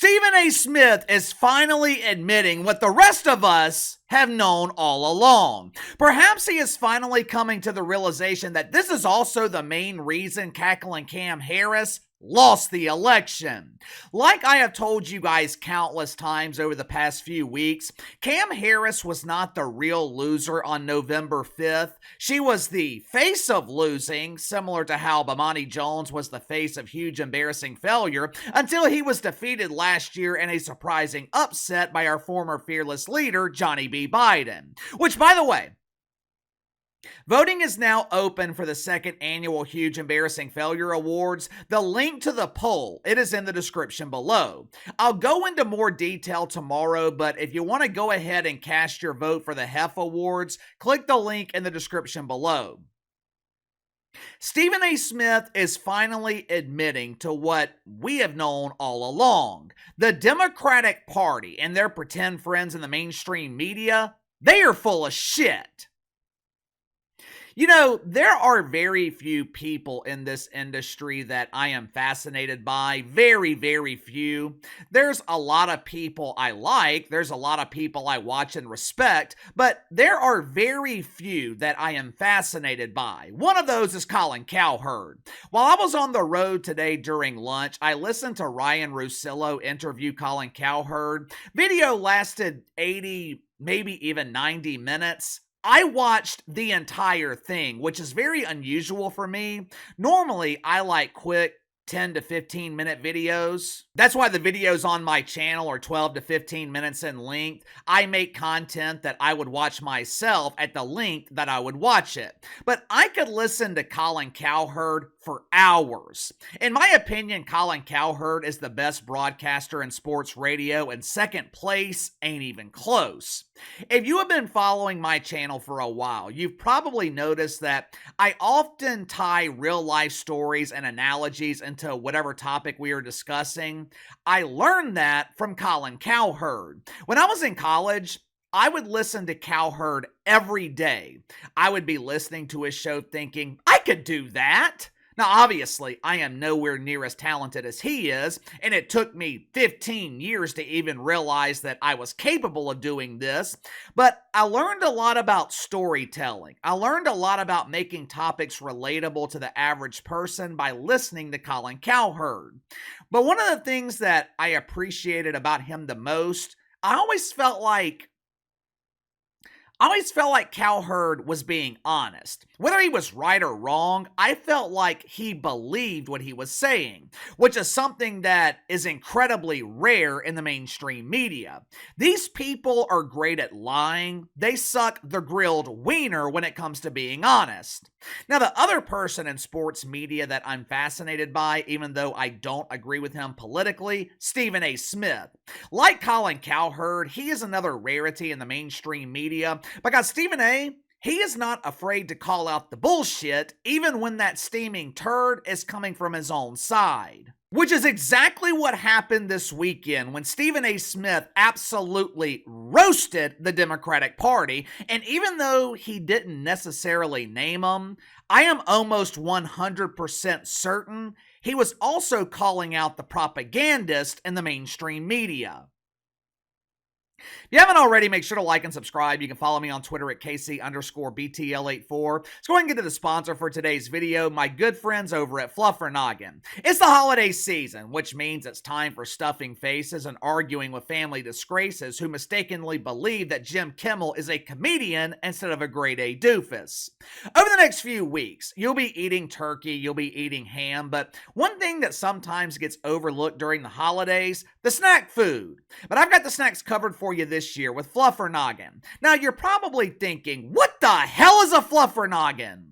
Stephen A. Smith is finally admitting what the rest of us have known all along. Perhaps he is finally coming to the realization that this is also the main reason cackling Cam Harris lost the election. Like I have told you guys countless times over the past few weeks, Cam Harris was not the real loser on November 5th. She was the face of losing, similar to how Bomani Jones was the face of huge embarrassing failure, until he was defeated last year in a surprising upset by our former fearless leader, Johnny B. Biden. Which, by the way, voting is now open for the second annual Huge Embarrassing Failure Awards. The link to the poll, it is in the description below. I'll go into more detail tomorrow, but if you want to go ahead and cast your vote for the HEF Awards, click the link in the description below. Stephen A. Smith is finally admitting to what we have known all along. The Democratic Party and their pretend friends in the mainstream media, they are full of shit. You know, there are very few people in this industry that I am fascinated by. Very, very few. There's a lot of people I like. There's a lot of people I watch and respect. But there are very few that I am fascinated by. One of those is Colin Cowherd. While I was on the road today during lunch, I listened to Ryan Russillo interview Colin Cowherd. Video lasted 80, maybe even 90 minutes. I watched the entire thing, which is very unusual for me. Normally, I like quick 10 to 15 minute videos. That's why the videos on my channel are 12 to 15 minutes in length. I make content that I would watch myself at the length that I would watch it. But I could listen to Colin Cowherd for hours. In my opinion, Colin Cowherd is the best broadcaster in sports radio, and second place ain't even close. If you have been following my channel for a while, you've probably noticed that I often tie real life stories and analogies into whatever topic we are discussing. I learned that from Colin Cowherd. When I was in college, I would listen to Cowherd every day. I would be listening to his show thinking, I could do that. Now, obviously, I am nowhere near as talented as he is, and it took me 15 years to even realize that I was capable of doing this, but I learned a lot about storytelling. I learned a lot about making topics relatable to the average person by listening to Colin Cowherd. But one of the things that I appreciated about him the most, I always felt like Cowherd was being honest. Whether he was right or wrong, I felt like he believed what he was saying, which is something that is incredibly rare in the mainstream media. These people are great at lying. They suck the grilled wiener when it comes to being honest. Now, the other person in sports media that I'm fascinated by, even though I don't agree with him politically, Stephen A. Smith. Like Colin Cowherd, he is another rarity in the mainstream media because Stephen A., he is not afraid to call out the bullshit, even when that steaming turd is coming from his own side. Which is exactly what happened this weekend when Stephen A. Smith absolutely roasted the Democratic Party. And even though he didn't necessarily name them, I am almost 100% certain he was also calling out the propagandist in the mainstream media. If you haven't already, make sure to like and subscribe. You can follow me on Twitter at KC_BTL84. Let's go ahead and get to the sponsor for today's video, my good friends over at Fluffernoggin. It's the holiday season, which means it's time for stuffing faces and arguing with family disgraces who mistakenly believe that Jim Kimmel is a comedian instead of a grade A doofus. Over the next few weeks, you'll be eating turkey, you'll be eating ham, but one thing that sometimes gets overlooked during the holidays, the snack food. But I've got the snacks covered for you this year with Fluffernoggin. Now, you're probably thinking, what the hell is a Fluffernoggin?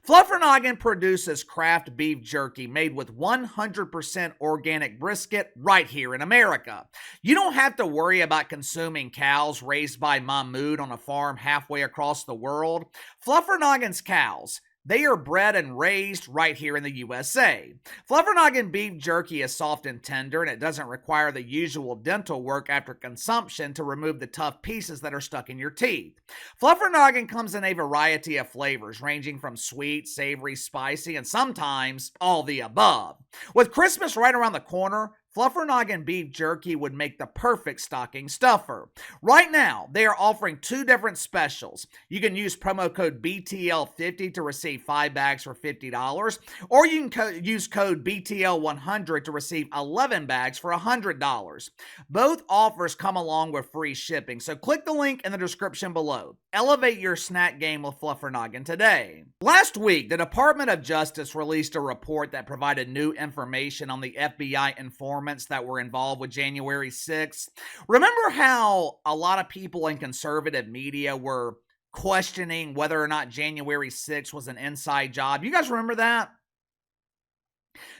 Fluffernoggin produces craft beef jerky made with 100% organic brisket right here in America. You don't have to worry about consuming cows raised by Mahmoud on a farm halfway across the world. Fluffernoggin's cows, they are bred and raised right here in the USA. Fluffernoggin beef jerky is soft and tender, and it doesn't require the usual dental work after consumption to remove the tough pieces that are stuck in your teeth. Fluffernoggin comes in a variety of flavors, ranging from sweet, savory, spicy, and sometimes all the above. With Christmas right around the corner, Fluffernoggin beef jerky would make the perfect stocking stuffer. Right now, they are offering 2 different specials. You can use promo code BTL50 to receive 5 bags for $50, or you can use code BTL100 to receive 11 bags for $100. Both offers come along with free shipping, so click the link in the description below. Elevate your snack game with Fluffernoggin today. Last week, the Department of Justice released a report that provided new information on the FBI informants that were involved with January 6th. Remember how a lot of people in conservative media were questioning whether or not January 6th was an inside job? You guys remember that?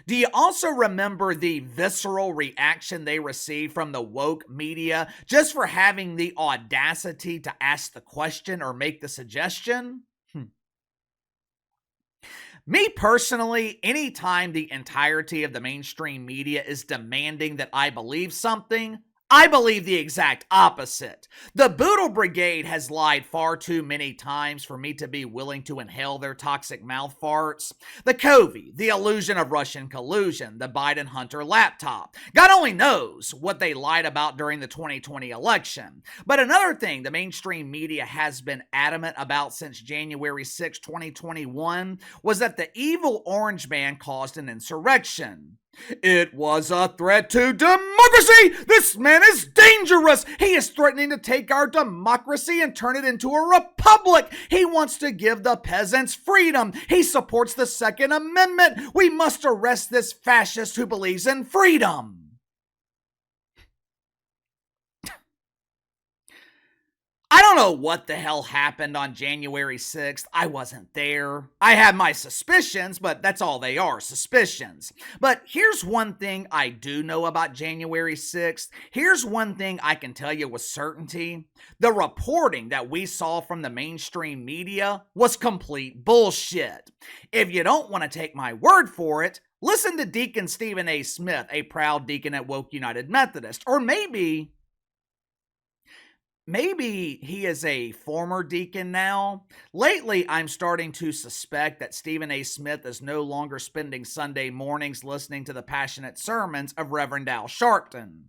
Do you also remember the visceral reaction they received from the woke media just for having the audacity to ask the question or make the suggestion? Me personally, anytime the entirety of the mainstream media is demanding that I believe something, I believe the exact opposite. The Boodle Brigade has lied far too many times for me to be willing to inhale their toxic mouth farts. The Covey, the illusion of Russian collusion, the Biden-Hunter laptop. God only knows what they lied about during the 2020 election. But another thing the mainstream media has been adamant about since January 6, 2021 was that the evil Orange Man caused an insurrection. It was a threat to democracy! This man is dangerous! He is threatening to take our democracy and turn it into a republic! He wants to give the peasants freedom! He supports the Second Amendment! We must arrest this fascist who believes in freedom! I don't know what the hell happened on January 6th. I wasn't there. I have my suspicions, but that's all they are, suspicions. But here's one thing I do know about January 6th. Here's one thing I can tell you with certainty. The reporting that we saw from the mainstream media was complete bullshit. If you don't want to take my word for it, listen to Deacon Stephen A. Smith, a proud deacon at Woke United Methodist. Or maybe he is a former deacon now. Lately, I'm starting to suspect that Stephen A. Smith is no longer spending Sunday mornings listening to the passionate sermons of Reverend Al Sharpton.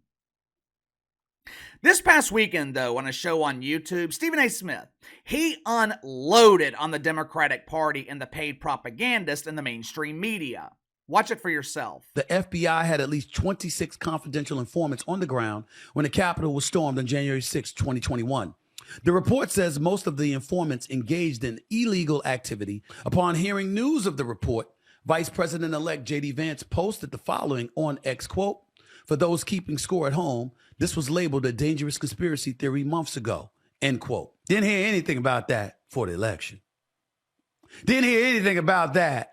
This past weekend, though, on a show on YouTube, Stephen A. Smith, he unloaded on the Democratic Party and the paid propagandists in the mainstream media. Watch it for yourself. The FBI had at least 26 confidential informants on the ground when the Capitol was stormed on January 6, 2021. The report says most of the informants engaged in illegal activity. Upon hearing news of the report, Vice President-elect J.D. Vance posted the following on X, quote, "For those keeping score at home, this was labeled a dangerous conspiracy theory months ago," end quote. Didn't hear anything about that for the election. Didn't hear anything about that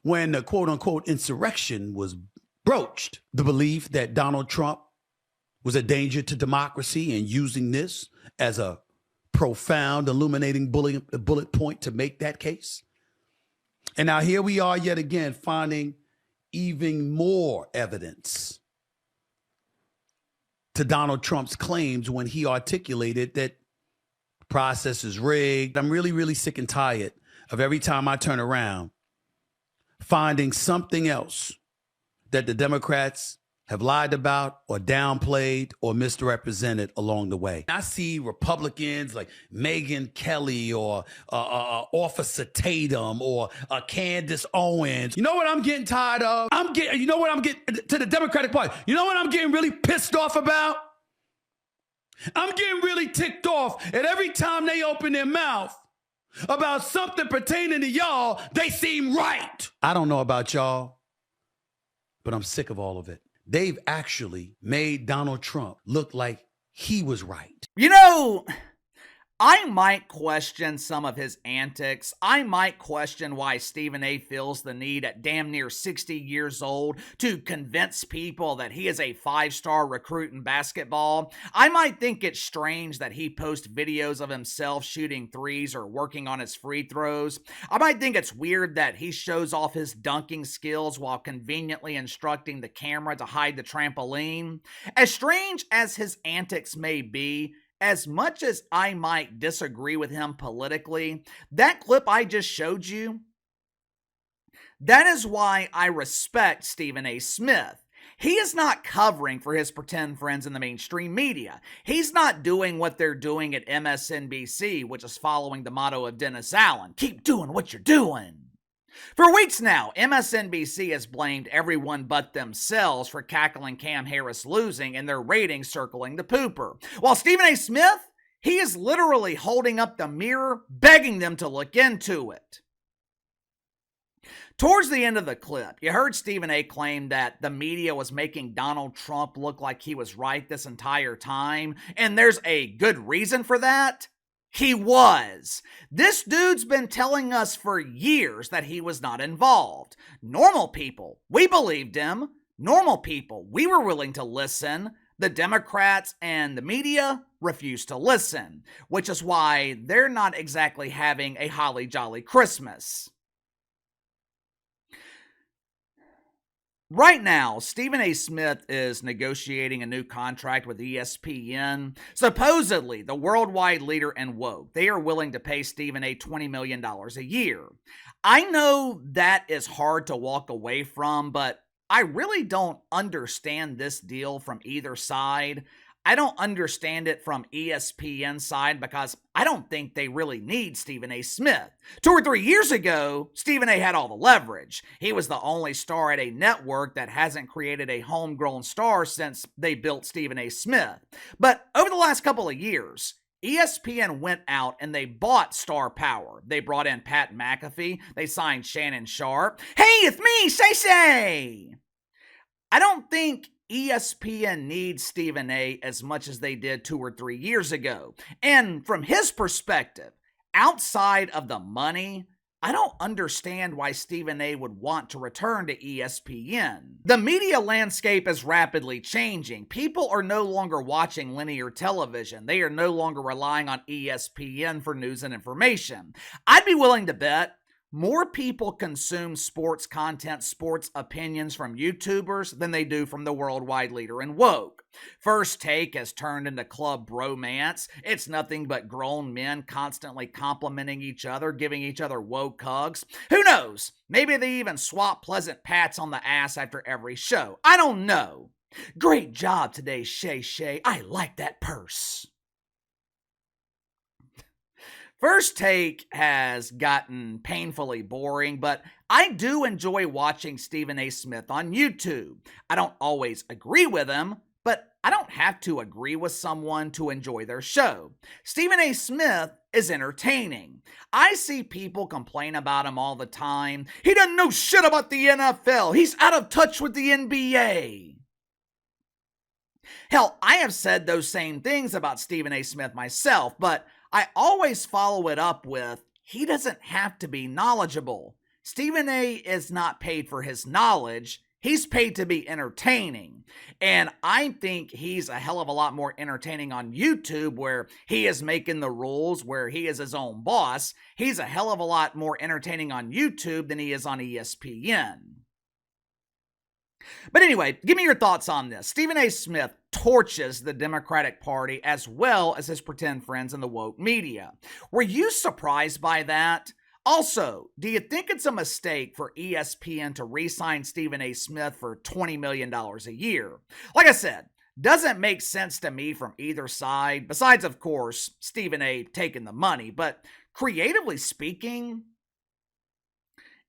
when the quote-unquote insurrection was broached. The belief that Donald Trump was a danger to democracy and using this as a profound, illuminating bullet point to make that case. And now here we are yet again finding even more evidence to Donald Trump's claims when he articulated that the process is rigged. I'm really, really sick and tired of every time I turn around finding something else that the Democrats have lied about or downplayed or misrepresented along the way. I see Republicans like Megyn Kelly or Officer Tatum or Candace Owens. You know what I'm getting tired of? You know what I'm getting to the Democratic Party? You know what I'm getting really pissed off about? I'm getting really ticked off at every time they open their mouth about something pertaining to y'all, they seem right. I don't know about y'all, but I'm sick of all of it. They've actually made Donald Trump look like he was right. You know, I might question some of his antics. I might question why Stephen A. feels the need at damn near 60 years old to convince people that he is a 5-star recruit in basketball. I might think it's strange that he posts videos of himself shooting threes or working on his free throws. I might think it's weird that he shows off his dunking skills while conveniently instructing the camera to hide the trampoline. As strange as his antics may be, as much as I might disagree with him politically, that clip I just showed you, that is why I respect Stephen A. Smith. He is not covering for his pretend friends in the mainstream media. He's not doing what they're doing at MSNBC, which is following the motto of Dennis Allen: keep doing what you're doing. For weeks now, MSNBC has blamed everyone but themselves for cackling Cam Harris losing and their ratings circling the pooper. While Stephen A. Smith, he is literally holding up the mirror, begging them to look into it. Towards the end of the clip, you heard Stephen A. claim that the media was making Donald Trump look like he was right this entire time, and there's a good reason for that. He was. This dude's been telling us for years that he was not involved. Normal people, we believed him. Normal people, we were willing to listen. The Democrats and the media refused to listen, which is why they're not exactly having a holly jolly Christmas. Right now, Stephen A. Smith is negotiating a new contract with ESPN. Supposedly, the worldwide leader in woke, they are willing to pay Stephen A. $20 million a year. I know that is hard to walk away from, but I really don't understand this deal from either side. I don't understand it from ESPN's side because I don't think they really need Stephen A. Smith. 2 or 3 years ago, Stephen A. had all the leverage. He was the only star at a network that hasn't created a homegrown star since they built Stephen A. Smith. But over the last couple of years, ESPN went out and they bought star power. They brought in Pat McAfee. They signed Shannon Sharpe. Hey, it's me, Shay. I don't think ESPN needs Stephen A. as much as they did 2 or 3 years ago. And from his perspective, outside of the money, I don't understand why Stephen A. would want to return to ESPN. The media landscape is rapidly changing. People are no longer watching linear television. They are no longer relying on ESPN for news and information. I'd be willing to bet more people consume sports content, sports opinions from YouTubers than they do from the worldwide leader in woke. First Take has turned into club bromance. It's nothing but grown men constantly complimenting each other, giving each other woke hugs. Who knows? Maybe they even swap pleasant pats on the ass after every show. I don't know. Great job today, Shay. I like that purse. First Take has gotten painfully boring, but I do enjoy watching Stephen A. Smith on YouTube. I don't always agree with him, but I don't have to agree with someone to enjoy their show. Stephen A. Smith is entertaining. I see people complain about him all the time. He doesn't know shit about the NFL. He's out of touch with the NBA. Hell, I have said those same things about Stephen A. Smith myself, but I always follow it up with, he doesn't have to be knowledgeable. Stephen A. is not paid for his knowledge. He's paid to be entertaining. And I think he's a hell of a lot more entertaining on YouTube, where he is making the rules, where he is his own boss. He's a hell of a lot more entertaining on YouTube than he is on ESPN. But anyway, give me your thoughts on this. Stephen A. Smith torches the Democratic Party as well as his pretend friends in the woke media. Were you surprised by that? Also, do you think it's a mistake for ESPN to re-sign Stephen A. Smith for $20 million a year? Like I said, doesn't make sense to me from either side, besides, of course, Stephen A. taking the money. But creatively speaking,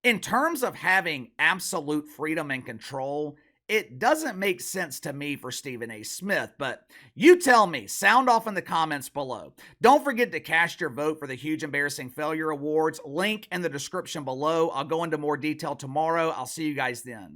in terms of having absolute freedom and control, it doesn't make sense to me for Stephen A. Smith, but you tell me. Sound off in the comments below. Don't forget to cast your vote for the Huge Embarrassing Failure Awards. Link in the description below. I'll go into more detail tomorrow. I'll see you guys then.